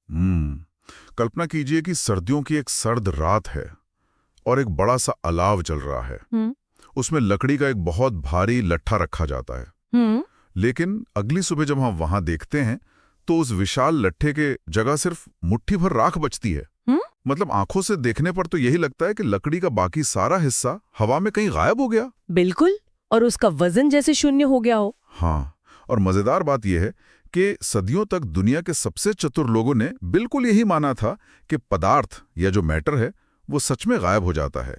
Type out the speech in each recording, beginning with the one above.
कल्पना कीजिए कि सर्दियों की एक सर्द रात है और एक बड़ा सा अलाव जल रहा है। उसमें लकड़ी का एक बहुत भारी लट्ठा रखा जाता है। लेकिन अगली सुबह जब हम वहां देखते हैं तो उस विशाल लट्ठे के जगह सिर्फ मुट्ठी भर राख बचती है। मतलब आंखों से देखने पर तो यही लगता है कि लकड़ी का बाकी सारा हिस्सा हवा में कहीं गायब हो गया। बिल्कुल, और उसका वजन जैसे शून्य हो गया हो। हाँ, और मजेदार बात यह है कि सदियों तक दुनिया के सबसे चतुर लोगों ने बिल्कुल यही माना था कि पदार्थ या जो मैटर है वो सच में गायब हो जाता है।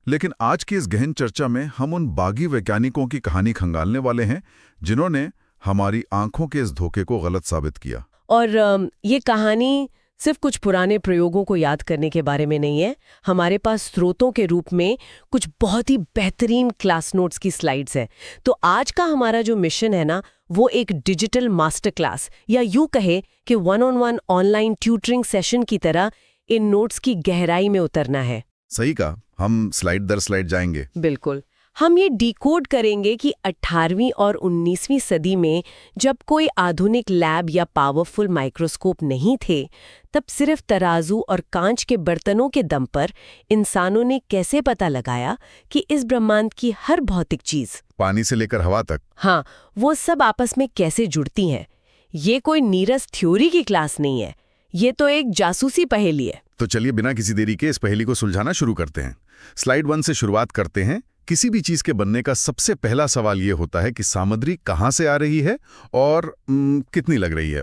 लेकिन आज की इस गहन चर्चा में हम उन बागी वैज्ञानिकों की कहानी खंगालने वाले हैं जिन्होंने हमारी आंखों के इस धोखे को गलत साबित किया। और ये कहानी सिर्फ कुछ पुराने प्रयोगों को याद करने के बारे में नहीं है। हमारे पास स्रोतों के रूप में कुछ बहुत ही बेहतरीन क्लास नोट्स की स्लाइड्स है। तो आज का हमारा जो मिशन है ना, वो एक डिजिटल मास्टर क्लास या यूं कहे कि 1-on-1 ऑनलाइन ट्यूटरिंग सेशन की तरह इन नोट्स की गहराई में उतरना है। सही कहा, हम स्लाइड दर स्लाइड जाएंगे। बिल्कुल, हम ये डिकोड करेंगे कि 18वीं और 19वीं सदी में जब कोई आधुनिक लैब या पावरफुल माइक्रोस्कोप नहीं थे, तब सिर्फ तराजू और कांच के बर्तनों के दम पर इंसानों ने कैसे पता लगाया कि इस ब्रह्मांड की हर भौतिक चीज, पानी से लेकर हवा तक, हाँ, वो सब आपस में कैसे जुड़ती हैं। ये कोई नीरस थ्योरी की क्लास नहीं है, ये तो एक जासूसी पहेली है। तो चलिए बिना किसी देरी के इस पहेली को सुलझाना शुरू करते हैं। स्लाइड 1 से शुरुआत करते हैं। किसी भी चीज के बनने का सबसे पहला सवाल यह होता है कि सामग्री कहाँ से आ रही है और कितनी लग रही है।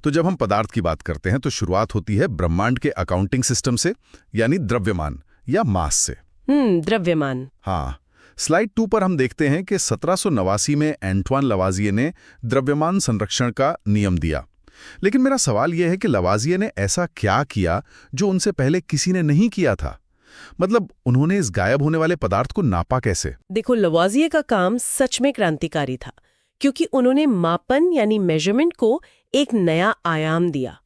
तो जब हम पदार्थ की बात करते हैं तो शुरुआत होती है ब्रह्मांड के अकाउंटिंग सिस्टम से, यानी द्रव्यमान या मास से। द्रव्यमान। हाँ, स्लाइड 2 पर हम देखते हैं कि 1789 में एंटवान लवाजिये ने द्रव्यमान संरक्षण का नियम दिया। लेकिन मेरा सवाल यह है कि लवाजिये ने ऐसा क्या किया जो उनसे पहले किसी ने नहीं किया था। मतलब उन्होंने इस गायब होने वाले पदार्थ को नापा कैसे? देखो, लवाजिये का काम सच में क्रांतिकारी था, क्योंकि उन्होंने मापन यानी मेजरमेंट को एक नया आयाम दिया।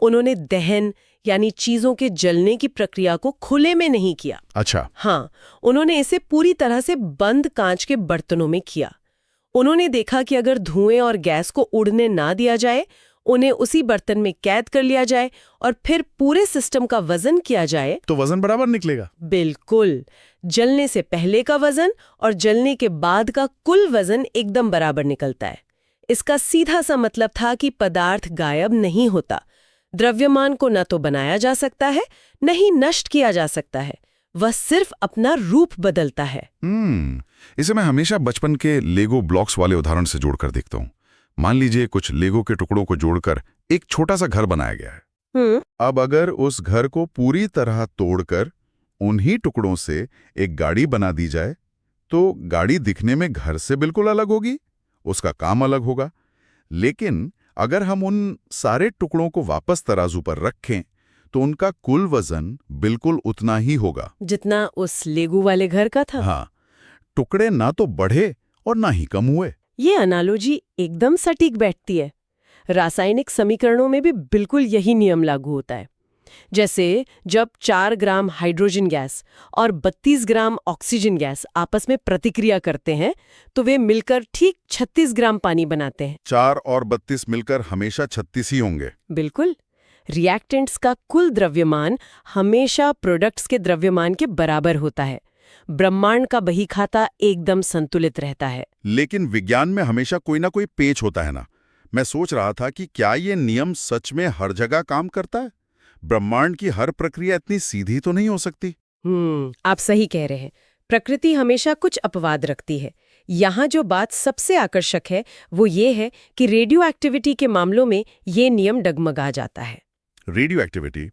उन्होंने दहन यानी चीजों के जलने की प्रक्रिया को खुले में नहीं किया। अच्छा। हाँ, उन्होंने इसे पूरी तरह से बंद कांच के बर्तनों में किया। उन्होंने देखा कि अगर धुएं और गैस को उड़ने ना दिया जाए, उन्हें उसी बर्तन में कैद कर लिया जाए और फिर पूरे सिस्टम का वजन किया जाए, तो वजन बराबर निकलेगा। बिल्कुल, जलने से पहले का वजन और जलने के बाद का कुल वजन एकदम बराबर निकलता है। इसका सीधा सा मतलब था कि पदार्थ गायब नहीं होता। द्रव्यमान को न तो बनाया जा सकता है, न ही नष्ट किया जा सकता है, वह सिर्फ अपना रूप बदलता है। इसे मैं हमेशा बचपन के लेगो ब्लॉक्स वाले उदाहरण से जोड़कर देखता हूँ। मान लीजिए कुछ लेगो के टुकड़ों को जोड़कर एक छोटा सा घर बनाया गया है। अब अगर उस घर को पूरी तरह तोड़कर उन्हीं टुकड़ों से एक गाड़ी बना दी जाए, तो गाड़ी दिखने में घर से बिल्कुल अलग होगी, उसका काम अलग होगा। लेकिन अगर हम उन सारे टुकड़ों को वापस तराजू पर रखें तो उनका कुल वजन बिल्कुल उतना ही होगा जितना उस लेगो वाले घर का था। हाँ, टुकड़े ना तो बढ़े और ना ही कम हुए। ये एनालॉजी एकदम सटीक बैठती है। रासायनिक समीकरणों में भी बिल्कुल यही नियम लागू होता है। जैसे जब 4 ग्राम हाइड्रोजन गैस और 32 ग्राम ऑक्सीजन गैस आपस में प्रतिक्रिया करते हैं, तो वे मिलकर ठीक 36 ग्राम पानी बनाते हैं। 4 और 32 मिलकर हमेशा 36 ही होंगे। बिल्कुल, रिएक्टेंट्स का कुल द्रव्यमान हमेशा प्रोडक्ट्स के द्रव्यमान के बराबर होता है। ब्रह्मांड का बहीखाता एकदम संतुलित रहता है। लेकिन विज्ञान में हमेशा कोई ना कोई पेच होता है ना। मैं सोच रहा था कि क्या ये नियम सच में हर जगह काम करता है? ब्रह्मांड की हर प्रक्रिया इतनी सीधी तो नहीं हो सकती। आप सही कह रहे हैं। प्रकृति हमेशा कुछ अपवाद रखती है। यहाँ जो बात सबसे आकर्षक है वो ये है कि रेडियो एक्टिविटी के मामलों में ये नियम डगमगा जाता है। रेडियो एक्टिविटी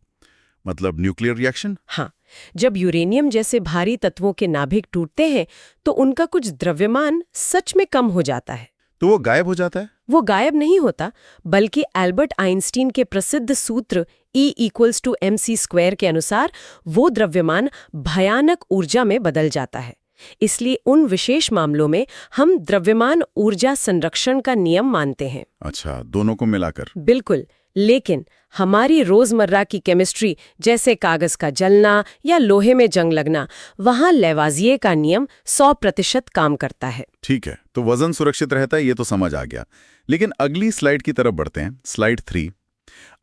मतलब न्यूक्लियर रिएक्शन? हाँ, जब यूरेनियम जैसे भारी तत्वों के नाभिक टूटते हैं तो उनका कुछ द्रव्यमान सच में कम हो जाता है। तो वो गायब हो जाता है? वो गायब नहीं होता, बल्कि एल्बर्ट आइंस्टीन के प्रसिद्ध सूत्र E=mc² के अनुसार वो द्रव्यमान भयानक ऊर्जा में बदल जाता है। इसलिए उन विशेष मामलों में हम द्रव्यमान ऊर्जा संरक्षण का नियम मानते हैं। अच्छा, दोनों को मिलाकर। बिल्कुल, लेकिन हमारी रोजमर्रा की केमिस्ट्री जैसे कागज का जलना या लोहे में जंग लगना, वहां लेवाजिये का नियम 100% काम करता है। ठीक है, तो वजन सुरक्षित रहता है, ये तो समझ आ गया। लेकिन अगली स्लाइड की तरफ बढ़ते हैं, स्लाइड 3।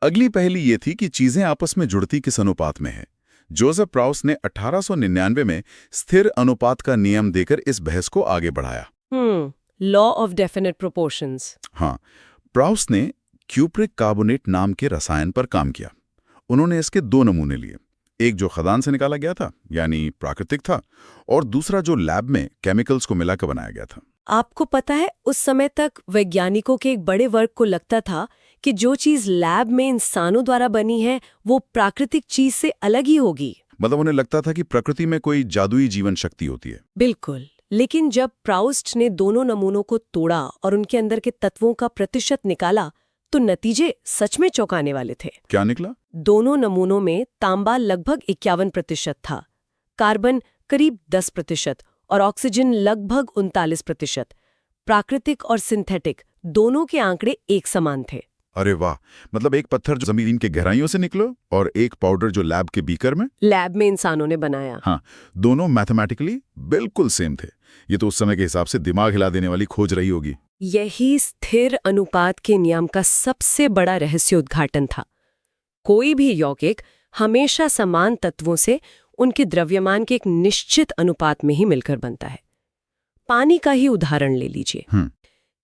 अगली पहेली ये थी कि चीजें आपस में जुड़ती किस अनुपात में है। जोसेफ प्राउस ने 1899 में स्थिर अनुपात का नियम देकर इस बहस को आगे बढ़ाया। Law of definite proportions. हाँ, प्राउस ने क्यूप्रिक कार्बोनेट नाम के रसायन पर काम किया। उन्होंने इसके 2 नमूने लिए, एक जो खदान से निकाला गया था यानी प्राकृतिक था, और दूसरा जो लैब में केमिकल्स को मिलाकर बनाया गया था। आपको पता है, उस समय तक वैज्ञानिकों के एक बड़े वर्ग को लगता था कि जो चीज लैब में इंसानों द्वारा बनी है वो प्राकृतिक चीज से अलग ही होगी। मतलब उन्हें लगता था कि प्रकृति में कोई जादुई जीवन शक्ति होती है। बिल्कुल। लेकिन जब प्राउस्ट ने दोनों नमूनों को तोड़ा और उनके अंदर के तत्वों का प्रतिशत निकाला तो नतीजे सच में चौंकाने वाले थे। क्या निकला? दोनों नमूनों में तांबा लगभग 51% था, कार्बन करीब 10% और ऑक्सीजन लगभग 39%। प्राकृतिक और सिंथेटिक दोनों के आंकड़े एक समान थे। अरे वाह! मतलब एक पत्थर जो जमीन के गहराइयों से निकलो और एक पाउडर जो लैब के बीकर में इंसानों ने बनाया। हाँ, दोनों मैथमेटिकली बिल्कुल सेम थे। ये तो उस समय के हिसाब से दिमाग हिला देने वाली खोज रही होगी। यही स्थिर अनुपात के नियम का सबसे बड़ा रहस्योद्घाटन था। कोई भी यौगिक हमेशा समान तत्वों से उनके द्रव्यमान के एक निश्चित अनुपात में ही मिलकर बनता है। पानी का ही उदाहरण ले लीजिए।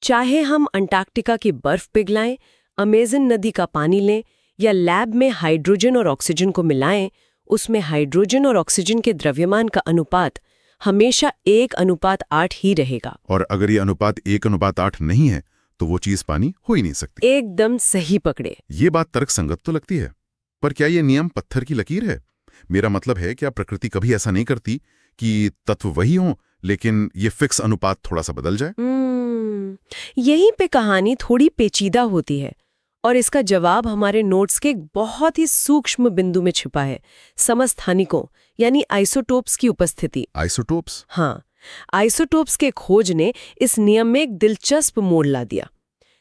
चाहे हम अंटार्कटिका की बर्फ पिघलाएं, अमेज़न नदी का पानी लें या लैब में हाइड्रोजन और ऑक्सीजन को मिलाएं, उसमें हाइड्रोजन और ऑक्सीजन के द्रव्यमान का अनुपात हमेशा 1:8 ही रहेगा। और अगर ये अनुपात 1:8 नहीं है तो वो चीज पानी हो ही नहीं सकती। एकदम सही पकड़े। ये बात तर्कसंगत तो लगती है, पर क्या ये नियम पत्थर की लकीर है? मेरा मतलब है, क्या प्रकृति कभी ऐसा नहीं करती कि तत्व वही हों लेकिन ये फिक्स अनुपात थोड़ा सा बदल जाए? यहीं पे कहानी थोड़ी पेचीदा होती है और इसका जवाब हमारे नोट्स के एक बहुत ही सूक्ष्म बिंदु में छिपा है, समस्थानिकों यानी आइसोटोप्स की उपस्थिति। आइसोटोप्स? हाँ, आइसोटोप्स के खोज ने इस नियम में एक दिलचस्प मोड़ ला दिया।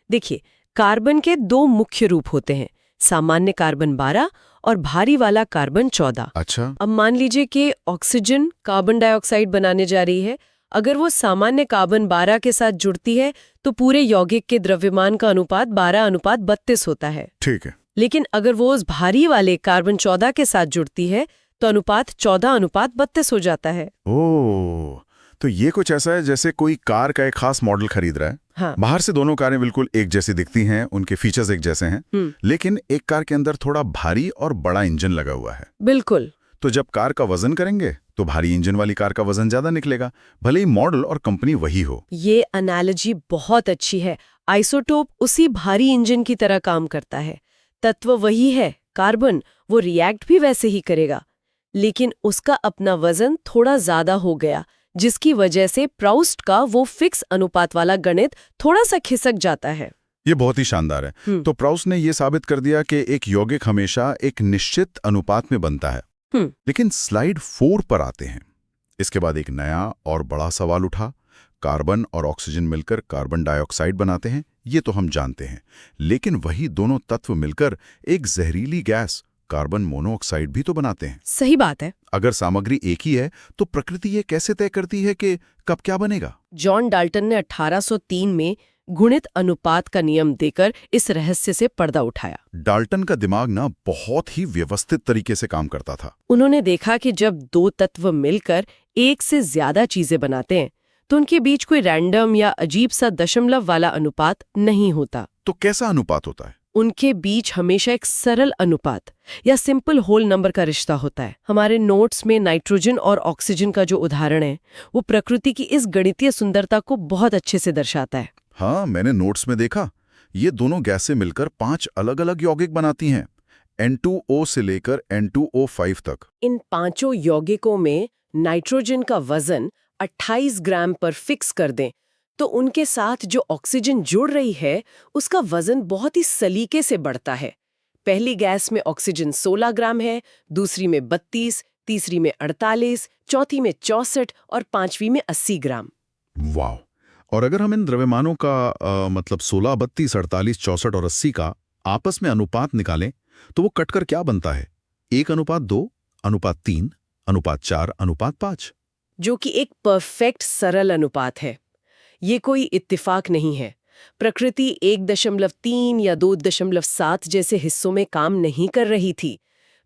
देखिए, कार्बन के 2 मुख्य रूप होते हैं, सामान्य कार्बन 12 और भारी वाला कार्बन 14। अच्छा। अब मान लीजिए कि ऑक्सीजन कार्बन डाइऑक्साइड बनाने जा रही है। अगर वो सामान्य कार्बन 12 के साथ जुड़ती है तो पूरे यौगिक के द्रव्यमान का अनुपात 12:32 होता है। ठीक है। लेकिन अगर वो उस भारी वाले कार्बन 14 के साथ जुड़ती है तो अनुपात 14:32 हो जाता है। ओह, तो ये कुछ ऐसा है जैसे कोई कार का एक खास मॉडल खरीद रहा है। हाँ। बाहर से दोनों कारें बिल्कुल एक जैसी दिखती हैं, उनके फीचर्स एक जैसे हैं, लेकिन एक कार के अंदर थोड़ा भारी और बड़ा इंजन लगा हुआ है। बिल्कुल। तो जब कार का वजन करेंगे तो भारी इंजन वाली कार का वजन ज्यादा निकलेगा, भले ही मॉडल और कंपनी वही हो। ये एनालॉजी बहुत अच्छी है। आइसोटोप उसी भारी इंजन की तरह काम करता है। तत्व वही है कार्बन, वो रिएक्ट भी वैसे ही करेगा, लेकिन उसका अपना वजन थोड़ा ज्यादा हो गया, जिसकी वजह से प्राउस्ट का वो फिक्स अनुपात वाला गणित थोड़ा सा खिसक जाता है। ये बहुत ही शानदार है। तो प्राउस्ट ने ये साबित कर दिया कि एक यौगिक हमेशा एक निश्चित अनुपात में बनता है। लेकिन स्लाइड 4 पर आते हैं। इसके बाद एक नया और बड़ा सवाल उठा। कार्बन और ऑक्सीजन मिलकर कार्बन डाइऑक्साइड बनाते हैं, ये तो हम जानते हैं, लेकिन वही दोनों तत्व मिलकर एक जहरीली गैस कार्बन मोनोऑक्साइड भी तो बनाते हैं। सही बात है। अगर सामग्री एक ही है तो प्रकृति ये कैसे तय करती है कि कब क्या बनेगा? जॉन डाल्टन ने 1803 में गुणित अनुपात का नियम देकर इस रहस्य से पर्दा उठाया। डाल्टन का दिमाग ना बहुत ही व्यवस्थित तरीके से काम करता था। उन्होंने देखा कि जब 2 तत्व मिलकर एक से ज्यादा चीजें बनाते हैं तो उनके बीच कोई रैंडम या अजीब सा दशमलव वाला अनुपात नहीं होता। तो कैसा अनुपात होता है? उनके बीच हमेशा एक सरल अनुपात या सिंपल होल नंबर का रिश्ता होता है। हमारे नोट्स में नाइट्रोजन और ऑक्सीजन का जो उदाहरण है वो प्रकृति की इस गणितीय सुंदरता को बहुत अच्छे से दर्शाता है। हाँ, मैंने नोट्स में देखा, ये दोनों गैसें मिलकर 5 अलग-अलग यौगिक बनाती हैं, N2O से लेकर N2O5 तक। इन 5 यौगिकों में नाइट्रोजन का वजन 28 ग्राम पर फिक्स कर दें तो उनके साथ जो ऑक्सीजन जुड़ रही है उसका वजन बहुत ही सलीके से बढ़ता है। पहली गैस में ऑक्सीजन 16 ग्राम है, दूसरी में 32, तीसरी में 48, चौथी में 64 और 5वीं में 80 ग्राम। वाह! और अगर हम इन द्रव्यमानों का मतलब 16, 32, 48, 64 और 80 का आपस में अनुपात निकालें तो वो कटकर क्या बनता है? 1:2, 1:3, 4, 5, जो कि एक परफेक्ट सरल अनुपात है। ये कोई इत्तेफाक नहीं है, प्रकृति 1.3 या 2.7 जैसे हिस्सों में काम नहीं कर रही थी।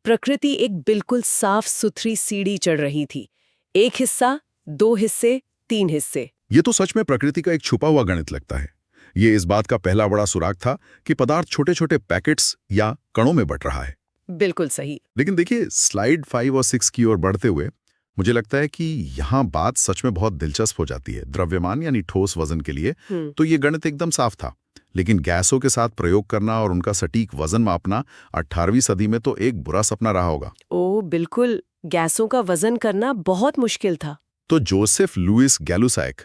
प्रकृति एक बिल्कुल साफ सुथरी सीढ़ी चढ़ रही थी। एक हिस्सा, 2 हिस्से, 3 हिस्से। ये तो सच में प्रकृति का एक छुपा हुआ गणित लगता है। ये इस बात का पहला बड़ा सुराग था कि पदार्थ छोटे छोटे पैकेट्स या कणों में बंट रहा है। बिल्कुल सही। लेकिन देखिए, स्लाइड 5 और 6 की ओर बढ़ते हुए मुझे लगता है कि यहाँ बात सच में बहुत दिलचस्प हो जाती है। द्रव्यमान यानी ठोस वजन के लिए तो ये गणित एकदम साफ था, लेकिन गैसों के साथ प्रयोग करना और उनका सटीक वजन मापना 18वीं सदी में तो एक बुरा सपना रहा होगा। ओ बिल्कुल, गैसों का वजन करना बहुत मुश्किल था। तो जोसेफ लुइस गैलुसैक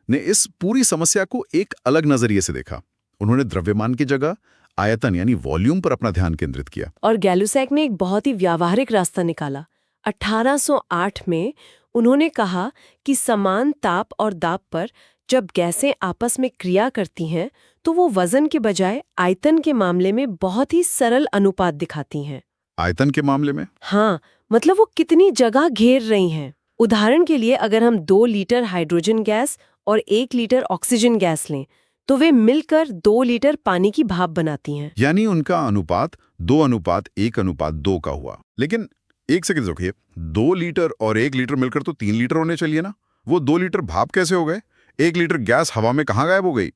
ने इस पूरी समस्या को एक अलग नजरिए से देखा। उन्होंने द्रव्यमान की जगह आयतन यानी वॉल्यूम पर अपना ध्यान केंद्रित किया। और गैलुसैक ने एक बहुत ही व्यावहारिक रास्ता निकाला। 1808 में उन्होंने कहा कि समान ताप और दाब पर जब गैसें आपस में क्रिया करती हैं तो वो वजन के बजाय आयतन के मामले में बहुत ही सरल अनुपात दिखाती हैं। आयतन के मामले में? हाँ, मतलब वो कितनी जगह घेर रही हैं। उदाहरण के लिए अगर हम 2 लीटर हाइड्रोजन गैस और 1 लीटर ऑक्सीजन गैस लें तो वे मिलकर 2 लीटर पानी की भाप बनाती हैं। यानी उनका अनुपात 2:1:2 का हुआ। लेकिन एक सेकंड रुकिए, 2 लीटर और 1 लीटर मिलकर तो 3 लीटर होने चाहिए ना? वो 2 लीटर भाप कैसे हो गए? 1 लीटर गैस हवा में कहाँ गायब हो गई?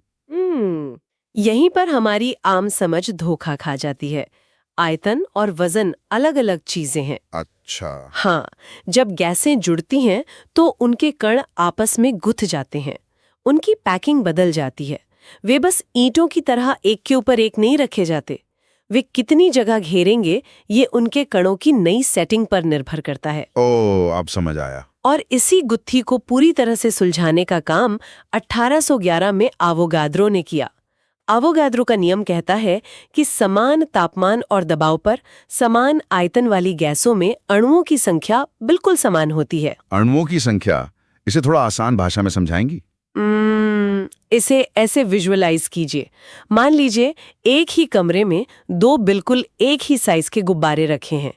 यहीं पर हमारी आम समझ धोखा खा जाती है। आयतन और वजन अलग अलग चीजें हैं। अच्छा। हाँ, जब गैसें जुड़ती हैं तो उनके कण आपस में गुथ जाते हैं, उनकी पैकिंग बदल जाती है। वे बस ईंटों की तरह एक के ऊपर एक नहीं रखे जाते। वे कितनी जगह घेरेंगे ये उनके कणों की नई सेटिंग पर निर्भर करता है। ओह, अब समझ आया। और इसी गुत्थी को पूरी तरह से सुलझाने का काम 1811 में आवोगाद्रो ने किया। आवोगाद्रो का नियम कहता है कि समान तापमान और दबाव पर समान आयतन वाली गैसों में अणुओं की संख्या बिल्कुल समान होती है। अणुओं की संख्या, इसे थोड़ा आसान भाषा में समझाएंगी? इसे ऐसे विजुअलाइज कीजिए। मान लीजिए एक ही कमरे में 2 बिल्कुल एक ही साइज के गुब्बारे रखे हैं।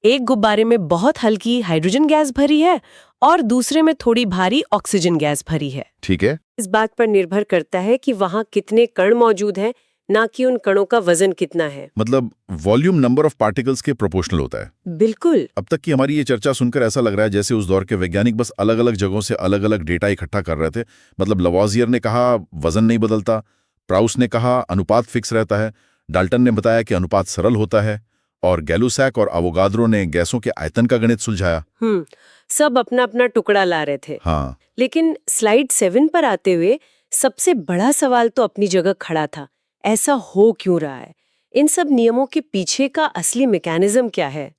एक गुब्बारे में बहुत हल्की हाइड्रोजन गैस भरी है और दूसरे में थोड़ी भारी ऑक्सीजन गैस भरी है। ठीक है। इस बात पर निर्भर करता है कि वहाँ कितने कण मौजूद हैं, ना कि उन कणों का वजन कितना है। मतलब वॉल्यूम नंबर ऑफ पार्टिकल्स के प्रोपोर्शनल होता है। बिल्कुल। अब तक की हमारी ये चर्चा सुनकर ऐसा लग रहा है जैसे उस दौर के वैज्ञानिक बस अलग अलग जगहों से अलग अलग डेटा इकट्ठा कर रहे थे। मतलब लवॉजियर ने कहा वजन नहीं बदलता, प्राउस ने कहा अनुपात फिक्स रहता है, डाल्टन ने बताया कि अनुपात सरल होता है, और गैलुसैक और अवोगाद्रो ने गैसों के आयतन का गणित सुलझाया। सब अपना अपना टुकड़ा ला रहे थे। हाँ। लेकिन स्लाइड 7 पर आते हुए सबसे बड़ा सवाल तो अपनी जगह खड़ा था। ऐसा हो क्यों रहा है? इन सब नियमों के पीछे का असली मैकेनिज्म क्या है?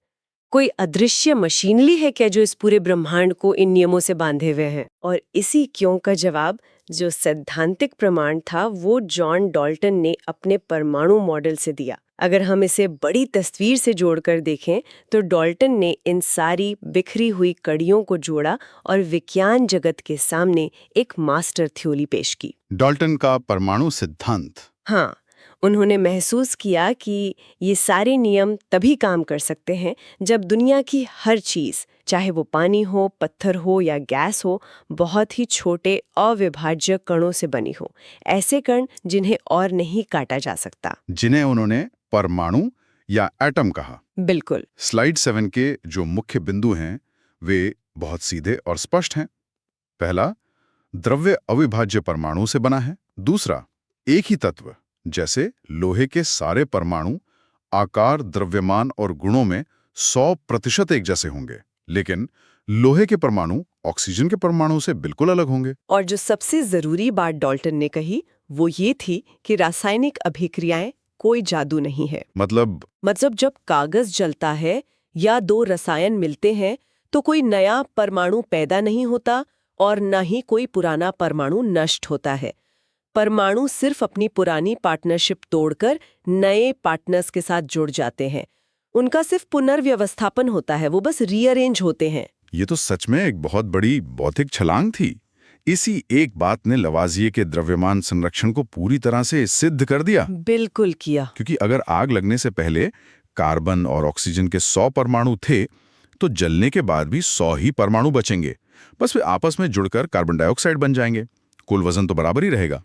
कोई अदृश्य मशीनरी है क्या जो इस पूरे ब्रह्मांड को इन नियमों से बांधे हुए है? और इसी क्यों का जवाब जो सैद्धांतिक प्रमाण था वो जॉन डाल्टन ने अपने परमाणु मॉडल से दिया। अगर हम इसे बड़ी तस्वीर से जोड़कर देखें तो डाल्टन ने इन सारी बिखरी हुई कड़ियों को जोड़ा और विज्ञान जगत के सामने एक मास्टर थ्योरी पेश की। डाल्टन का परमाणु सिद्धांत। हाँ, उन्होंने महसूस किया कि ये सारे नियम तभी काम कर सकते हैं जब दुनिया की हर चीज़, चाहे वो पानी हो, पत्थर हो या गैस हो, बहुत ही छोटे अविभाज्य कणों से बनी हो। ऐसे कण जिन्हें और नहीं काटा जा सकता, जिन्हें उन्होंने परमाणु या एटम कहा। बिल्कुल। स्लाइड 7 के जो मुख्य बिंदु हैं वे बहुत सीधे और स्पष्ट हैं। पहला, द्रव्य अविभाज्य परमाणु से बना है। दूसरा, एक ही तत्व जैसे लोहे के सारे परमाणु आकार, द्रव्यमान और गुणों में 100% एक जैसे होंगे, लेकिन लोहे के परमाणु ऑक्सीजन के परमाणु से बिल्कुल अलग होंगे। और जो सबसे जरूरी बात डाल्टन ने कही वो ये थी कि रासायनिक अभिक्रियाएं कोई जादू नहीं है। मतलब जब कागज जलता है या 2 रसायन मिलते हैं तो कोई नया परमाणु पैदा नहीं होता और न ही कोई पुराना परमाणु नष्ट होता है। परमाणु सिर्फ अपनी पुरानी पार्टनरशिप तोड़कर नए पार्टनर्स के साथ जुड़ जाते हैं। उनका सिर्फ पुनर्व्यवस्थापन होता है, वो बस रीअरेंज होते हैं। ये तो सच में एक बहुत बड़ी बौद्धिक छलांग थी। इसी एक बात ने लवाजिये के द्रव्यमान संरक्षण को पूरी तरह से सिद्ध कर दिया। बिल्कुल किया। क्योंकि अगर आग लगने से पहले कार्बन और ऑक्सीजन के 100 परमाणु थे तो जलने के बाद भी 100 ही परमाणु बचेंगे। बस वे आपस में जुड़कर कार्बन डाइऑक्साइड बन जाएंगे। कुल वजन तो बराबर ही रहेगा।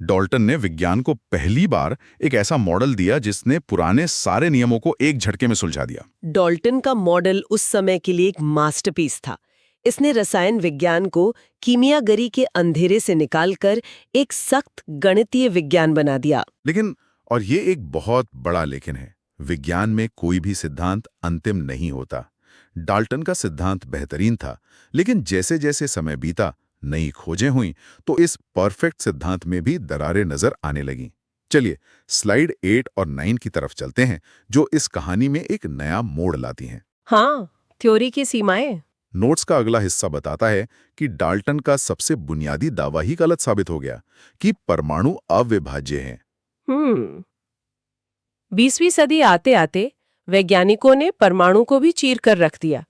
डाल्टन ने विज्ञान को पहली बार एक ऐसा मॉडल दिया जिसने पुराने सारे नियमों को एक झटके में सुलझा दिया। डाल्टन का मॉडल उस समय के लिए एक मास्टरपीस था। इसने रसायन विज्ञान को कीमियागरी के अंधेरे से निकालकर एक सख्त गणितीय विज्ञान बना दिया। लेकिन, और ये एक बहुत बड़ा लेकिन है, विज्ञान में कोई भी सिद्धांत अंतिम नहीं होता। डाल्टन का सिद्धांत बेहतरीन था, लेकिन जैसे जैसे समय बीता, नई खोजें हुईं, तो इस परफेक्ट सिद्धांत में भी दरारें नजर आने लगीं। चलिए स्लाइड 8 और 9 की तरफ चलते हैं, जो इस कहानी में एक नया मोड़ लाती हैं। हाँ, थ्योरी की सीमाएं। नोट्स का अगला हिस्सा बताता है कि डाल्टन का सबसे बुनियादी दावा ही गलत साबित हो गया कि परमाणु अविभाज्य हैं। 20वीं सदी आते आते वैज्ञानिकों ने परमाणु को भी चीर कर रख दिया।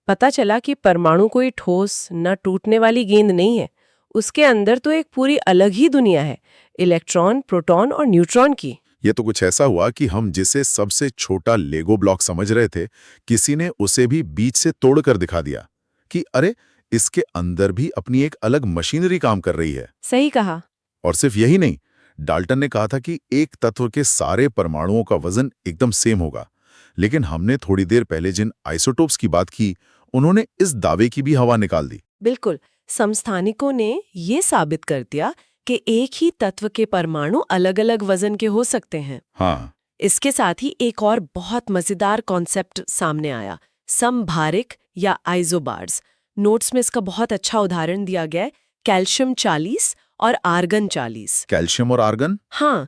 पता चला कि परमाणु कोई ठोस न टूटने वाली गेंद नहीं है, उसके अंदर तो एक पूरी अलग ही दुनिया है, इलेक्ट्रॉन, प्रोटॉन और न्यूट्रॉन की। ये तो कुछ ऐसा हुआ कि हम जिसे सबसे छोटा लेगो ब्लॉक समझ रहे थे, किसी ने उसे भी बीच से तोड़कर दिखा दिया कि अरे, इसके अंदर भी अपनी एक अलग मशीनरी काम कर रही है। सही कहा। और सिर्फ यही नहीं, डाल्टन ने कहा था कि एक तत्व के सारे परमाणुओं का वजन एकदम सेम होगा, लेकिन हमने थोड़ी देर पहले जिन आइसोटोप्स की बात की, उन्होंने इस दावे की भी हवा निकाल दी। बिल्कुल, समस्थानिकों ने ये साबित कर दिया कि एक ही तत्व के परमाणु अलग-अलग वजन के हो सकते हैं। हाँ, इसके साथ ही एक और बहुत मजेदार कॉन्सेप्ट सामने आया, समभारिक या आइसोबार्स। नोट्स में इसका बहुत अच्छा उदाहरण दिया गया है, कैल्शियम 40 और आर्गन 40। कैल्शियम और आर्गन? हाँ,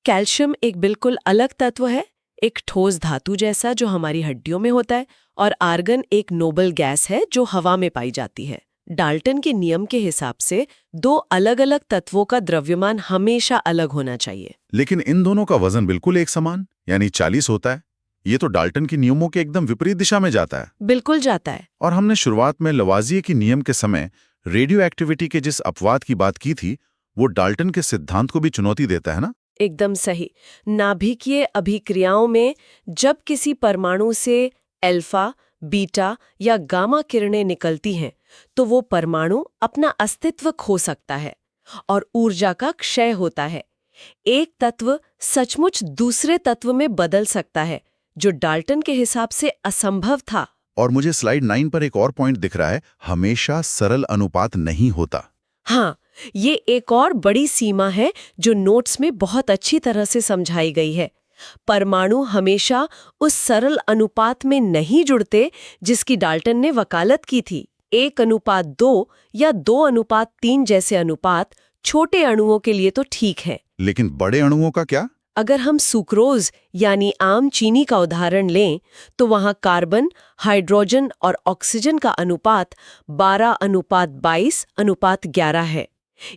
कैल्शियम एक बिल्कुल अलग तत्व है, एक ठोस धातु जैसा जो हमारी हड्डियों में होता है, और आर्गन एक नोबल गैस है जो हवा में पाई जाती है। डाल्टन के नियम के हिसाब से दो अलग-अलग तत्वों का द्रव्यमान हमेशा अलग होना चाहिए। लेकिन इन दोनों का वजन बिल्कुल एक समान, यानी 40 होता है। ये तो डाल्टन के नियमों के एकदम विपरीत दिशा में जाता है। बिल्कुल जाता है। और हमने शुरुआत में लवाजिये के नियम के समय रेडियो एक्टिविटी के जिस अपवाद की बात की थी, वो डाल्टन के सिद्धांत को भी चुनौती देता है ना? एकदम सही। नाभिकीय अभिक्रियाओं में जब किसी परमाणु से अल्फा, बीटा या गामा किरणें निकलती हैं, तो वो परमाणु अपना अस्तित्व खो सकता है और ऊर्जा का क्षय होता है। एक तत्व सचमुच दूसरे तत्व में बदल सकता है, जो डाल्टन के हिसाब से असंभव था। और मुझे स्लाइड 9 पर एक और पॉइंट दिख रहा है, हमेशा सरल अनुपात नहीं होता। हाँ, ये एक और बड़ी सीमा है जो नोट्स में बहुत अच्छी तरह से समझाई गई है। परमाणु हमेशा उस सरल अनुपात में नहीं जुड़ते जिसकी डाल्टन ने वकालत की थी। 1:2 या 2:3 जैसे अनुपात छोटे अणुओं के लिए तो ठीक है। लेकिन बड़े अणुओं का क्या? अगर हम सुक्रोज यानी आम चीनी का उदाहरण लें, तो वहाँ कार्बन, हाइड्रोजन और ऑक्सीजन का अनुपात 12:22:11 है।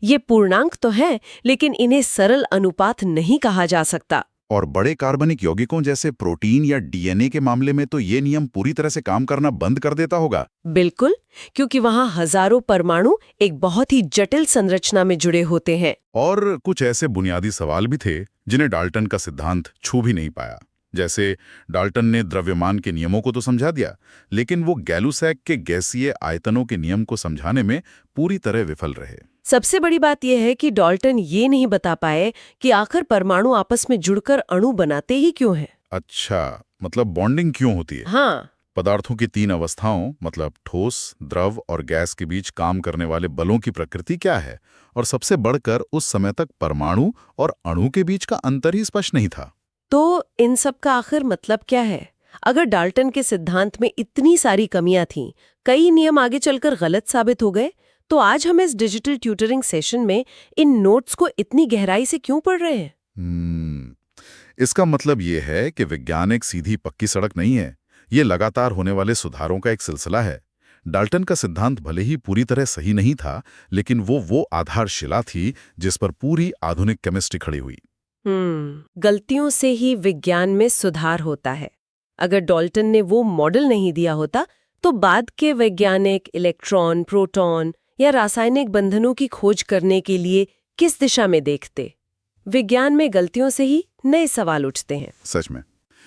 ये पूर्णांक तो है, लेकिन इन्हें सरल अनुपात नहीं कहा जा सकता। और बड़े कार्बनिक यौगिकों जैसे प्रोटीन या डीएनए के मामले में तो ये नियम पूरी तरह से काम करना बंद कर देता होगा। बिल्कुल, क्योंकि वहाँ हजारों परमाणु एक बहुत ही जटिल संरचना में जुड़े होते हैं। और कुछ ऐसे बुनियादी सवाल भी थे जिन्हें डाल्टन का सिद्धांत छू भी नहीं पाया। जैसे डाल्टन ने द्रव्यमान के नियमों को तो समझा दिया, लेकिन वो गैलुसैक के गैसीय आयतनों के नियम को समझाने में पूरी तरह विफल रहे। सबसे बड़ी बात यह है कि डाल्टन ये नहीं बता पाए कि आखिर परमाणु आपस में जुड़कर अणु बनाते ही क्यों हैं। अच्छा, मतलब बॉन्डिंग क्यों होती है? हाँ, पदार्थों की 3 अवस्थाओं मतलब ठोस, द्रव और गैस के बीच काम करने वाले बलों की प्रकृति क्या है, और सबसे बढ़कर उस समय तक परमाणु और अणु के बीच का अंतर ही स्पष्ट नहीं था। तो इन सब का आखिर मतलब क्या है? अगर डाल्टन के सिद्धांत में इतनी सारी कमियां थीं, कई नियम आगे चलकर गलत साबित हो गए, तो आज हम इस डिजिटल ट्यूटरिंग सेशन में इन नोट्स को इतनी गहराई से क्यों पढ़ रहे हैं? इसका मतलब ये है कि विज्ञान एक सीधी पक्की सड़क नहीं है, ये लगातार होने वाले सुधारों का एक सिलसिला है। डाल्टन का सिद्धांत भले ही पूरी तरह सही नहीं था, लेकिन वो आधारशिला थी जिस पर पूरी आधुनिक केमिस्ट्री खड़ी हुई। गलतियों से ही विज्ञान में सुधार होता है। अगर डाल्टन ने वो मॉडल नहीं दिया होता, तो बाद के वैज्ञानिक इलेक्ट्रॉन, प्रोटॉन या रासायनिक बंधनों की खोज करने के लिए किस दिशा में देखते? विज्ञान में गलतियों से ही नए सवाल उठते हैं। सच में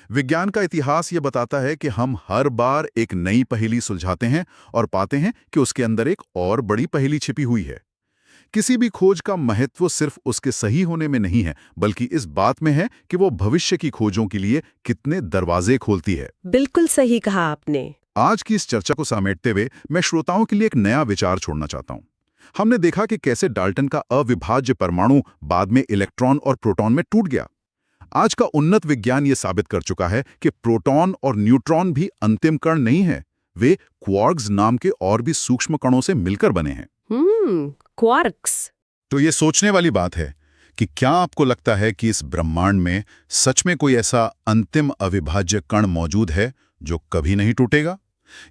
विज्ञान का इतिहास ये बताता है कि हम हर बार एक नई पहेली सुलझाते हैं और पाते हैं कि उसके अंदर एक और बड़ी पहेली छिपी हुई है। किसी भी खोज का महत्व सिर्फ उसके सही होने में नहीं है, बल्कि इस बात में है कि वो भविष्य की खोजों के लिए कितने दरवाजे खोलती है। बिल्कुल सही कहा आपने। आज की इस चर्चा को समेटते हुए मैं श्रोताओं के लिए एक नया विचार छोड़ना चाहता हूं। हमने देखा कि कैसे डाल्टन का अविभाज्य परमाणु बाद में इलेक्ट्रॉन और प्रोटॉन में टूट गया। आज का उन्नत विज्ञान ये साबित कर चुका है कि प्रोटॉन और न्यूट्रॉन भी अंतिम कण नहीं है, वे क्वार्क्स नाम के और भी सूक्ष्म कणों से मिलकर बने हैं। क्वार्क्स। तो ये सोचने वाली बात है कि क्या आपको लगता है कि इस ब्रह्मांड में सच में कोई ऐसा अंतिम अविभाज्य कण मौजूद है जो कभी नहीं टूटेगा,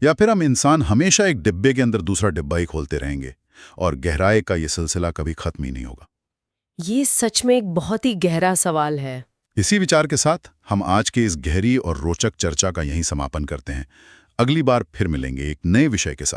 या फिर हम इंसान हमेशा एक डिब्बे के अंदर दूसरा डिब्बा ही खोलते रहेंगे और गहराई का ये सिलसिला कभी खत्म ही नहीं होगा? ये सच में एक बहुत ही गहरा सवाल है। इसी विचार के साथ हम आज के इस गहरी और रोचक चर्चा का यहीं समापन करते हैं। अगली बार फिर मिलेंगे एक नए विषय के साथ।